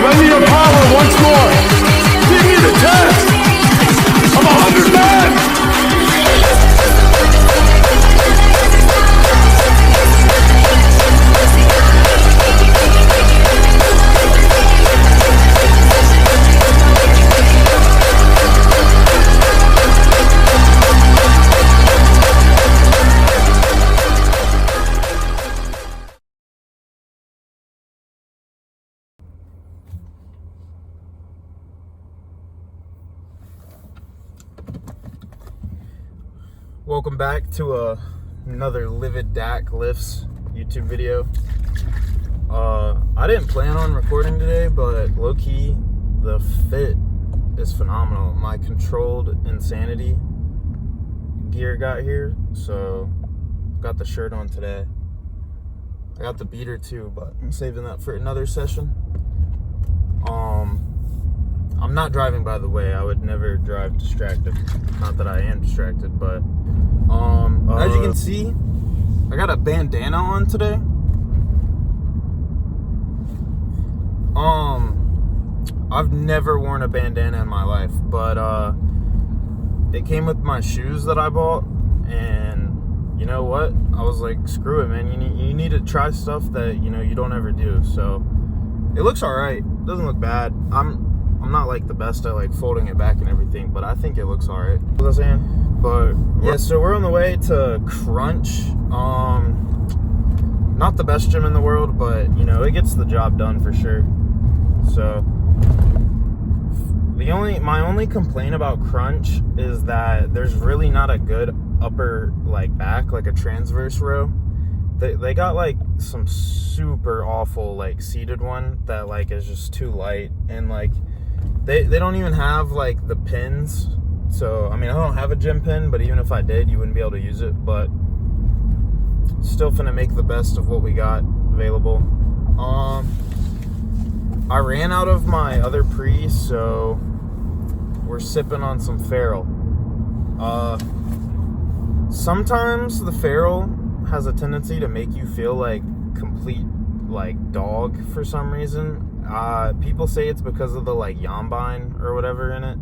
Lend me your power once more. Give me the test. I'm 100 men. Welcome back to another Livid Dak Lifts YouTube video. I didn't plan on recording today, but low-key, the fit is phenomenal. My Controlled Insanity gear got here, so got the shirt on today. I got the beater too, but I'm saving that for another session. I'm not driving, by the way. I would never drive distracted. Not that I am distracted, but as you can see, I got a bandana on today. I've never worn a bandana in my life, but it came with my shoes that I bought, and you know what? I was like, screw it, man. You need to try stuff that you don't ever do. So it looks alright. It doesn't look bad. I'm not like the best at like folding it back and everything, but I think it looks alright. What was I saying? But yeah, so we're on the way to Crunch. Not the best gym in the world, but it gets the job done for sure. So my only complaint about Crunch is that there's really not a good upper back, like a transverse row. They got like some super awful like seated one that like is just too light, and like they don't even have like the pins. So I mean, I don't have a gym pin, but even if I did, you wouldn't be able to use it. But still finna make the best of what we got available. I ran out of my other pre, so we're sipping on some Feral. Sometimes the Feral has a tendency to make you feel like complete like dog for some reason. People say it's because of the like yombine or whatever in it.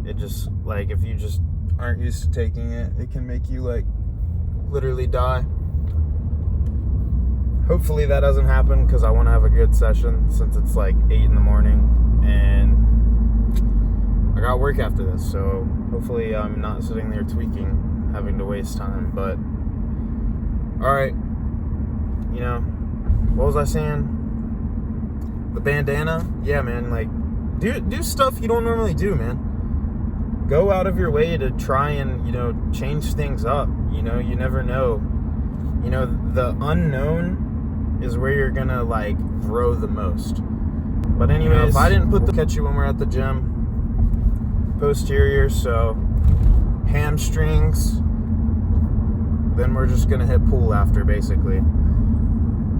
It just like, if you just aren't used to taking it, it can make you like literally die. Hopefully that doesn't happen, because I want to have a good session since it's like 8 in the morning and I got work after this. So hopefully I'm not sitting there tweaking, having to waste time. But alright, what was I saying? The bandana? Yeah, man, like do stuff you don't normally do, man. Go out of your way to try and, change things up. You never know. The unknown is where you're gonna like grow the most. But anyways, if I didn't catch you when we're at the gym, Posterior, so hamstrings, then we're just gonna hit pool after, basically.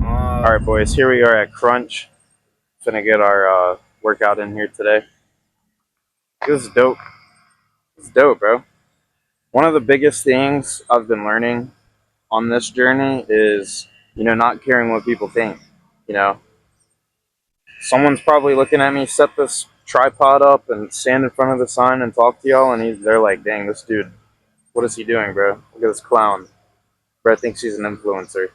Alright boys, here we are at Crunch. Finna get our workout in here today. This is dope. It's dope, bro. One of the biggest things I've been learning on this journey is, not caring what people think. Someone's probably looking at me set this tripod up and stand in front of the sign and talk to y'all, and they're like, dang, this dude, what is he doing, bro? Look at this clown. Bro thinks he's an influencer.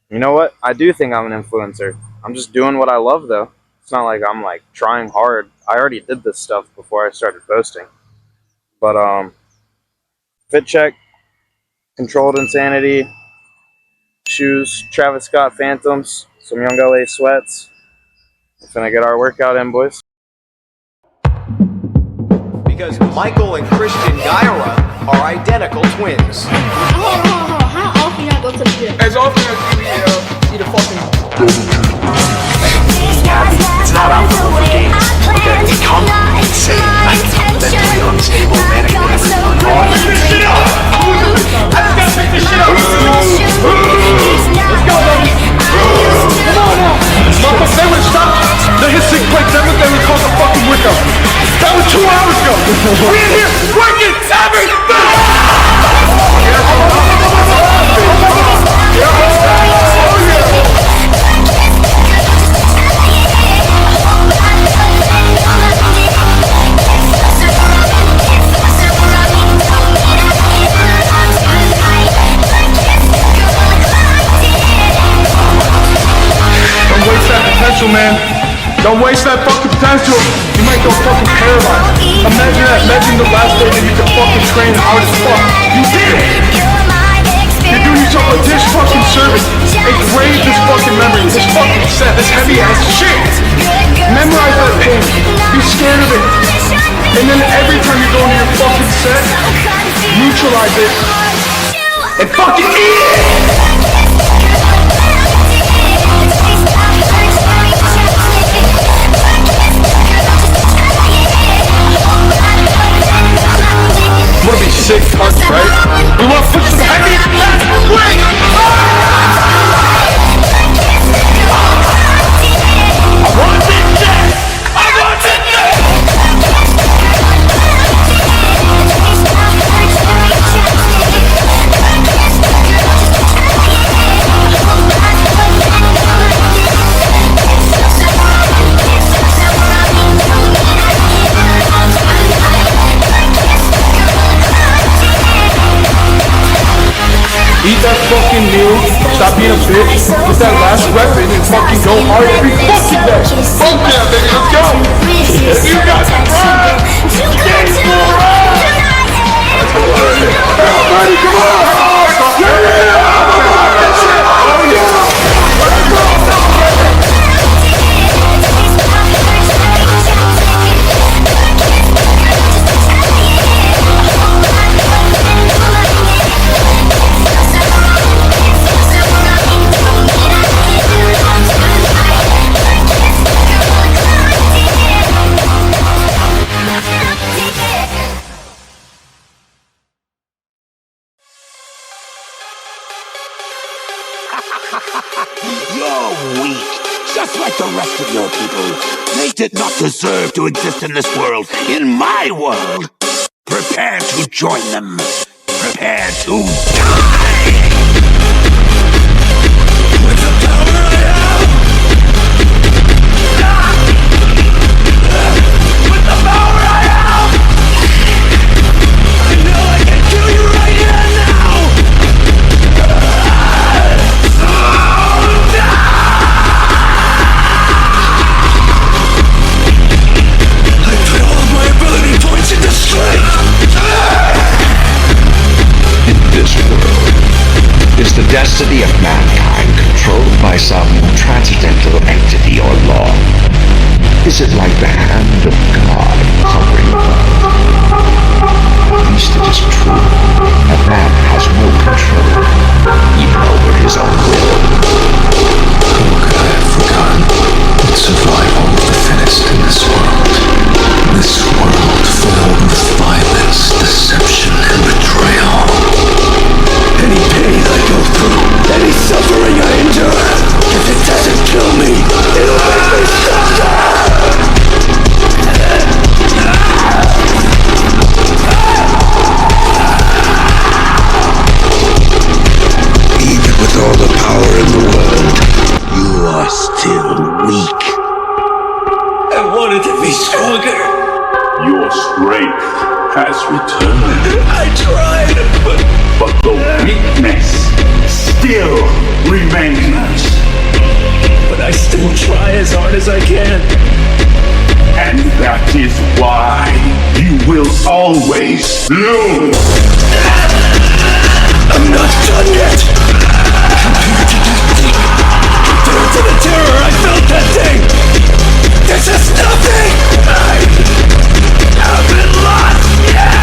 You know what? I do think I'm an influencer. I'm just doing what I love, though. It's not like I'm like trying hard. I already did this stuff before I started posting. But fit check, Controlled Insanity, shoes, Travis Scott Phantoms, some Young LA sweats. We're finna get our workout in, boys. Because Michael and Christian Gaira are identical twins. How often y'all go to the gym? As often as you need to fucking It's not optimal for games. Okay, become insane. Like, mentally unstable, manic, whatever you want to call it. pick this shit up! I just gotta pick this shit up! Let's go, baby! Come on now! Motherfucker, they would've stopped the hissing break. They would call the fucking workout. That was 2 hours ago! We in here working everything! Don't waste that fucking potential. You might go fucking paralyzed. Imagine that. Imagine the last day that you could fucking train hard as fuck. You did it. You're doing yourself a dish fucking service. Engrave this fucking memory. This fucking set. This heavy ass shit. Memorize that pain. Be scared of it. And then every time you go into your fucking set, neutralize it. And fucking eat it! You wanna be sick, cunt, right? We wanna push some heavy ass weight! I want this shit! I want this shit! Eat that fucking meal, stop being a bitch, get that last rep in and fucking go hard every fucking day. Fuck yeah, baby, let's go! You got the run! Game for run! Everybody, come on! Yeah! Oh yeah! Let's go! You're weak, just like the rest of your people. They did not deserve to exist in this world, in my world. Prepare to join them. Prepare to die! With the power I have! With the power I have! I know I can kill you right here now! I put all of my ability points into strength! In this world, is the destiny of mankind controlled by some transcendental entity or law? Is it like the hand of God hovering above? At least it is true that man has no control, even over his own will. How could I have forgotten that survival of the fittest in this world? This world filled with violence, deception, and betrayal. Any pain I go through, any suffering I endure, if it doesn't kill me, it'll make me stronger! Even with all the power in the world, you are still weak. I wanted to be stronger. Your strength has returned. I tried, But the weakness still remains. but I still try as hard as I can. And that is why you will always lose. I'm not done yet. Compared to the terror I felt that day, this is nothing. I haven't lost yet.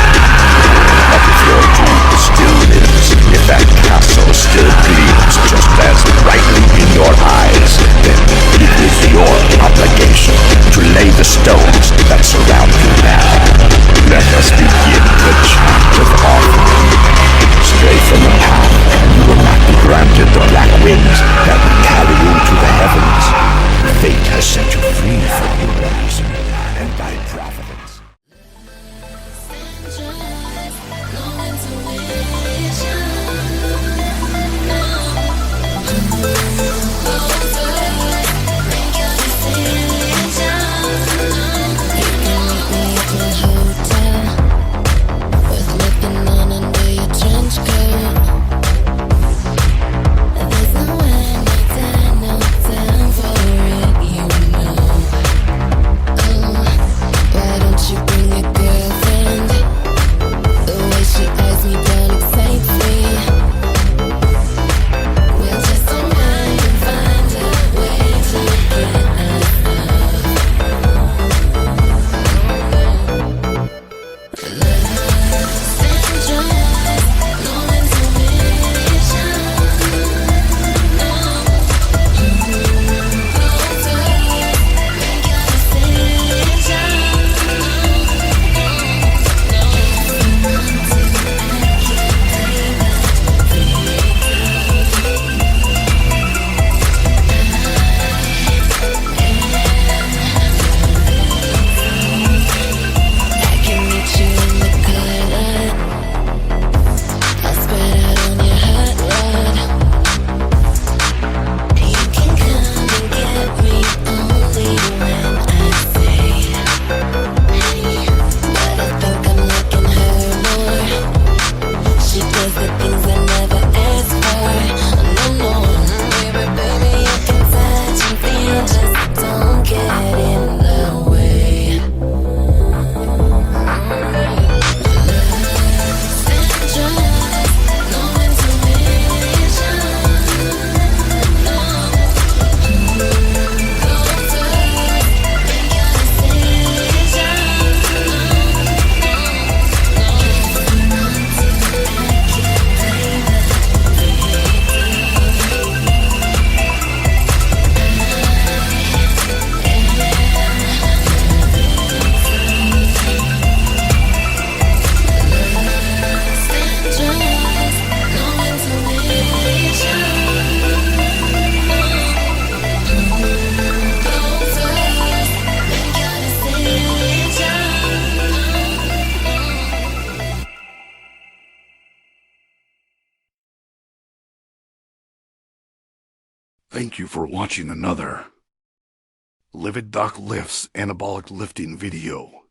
But if your dream still lives, if that castle still gleams just as brightly in your eyes, then it is your obligation to lay the stones that surround you now. Let us begin the chant of offering. Stray from the path, and you will not be Thank you for watching another Livid Doc Lifts Anabolic Lifting video.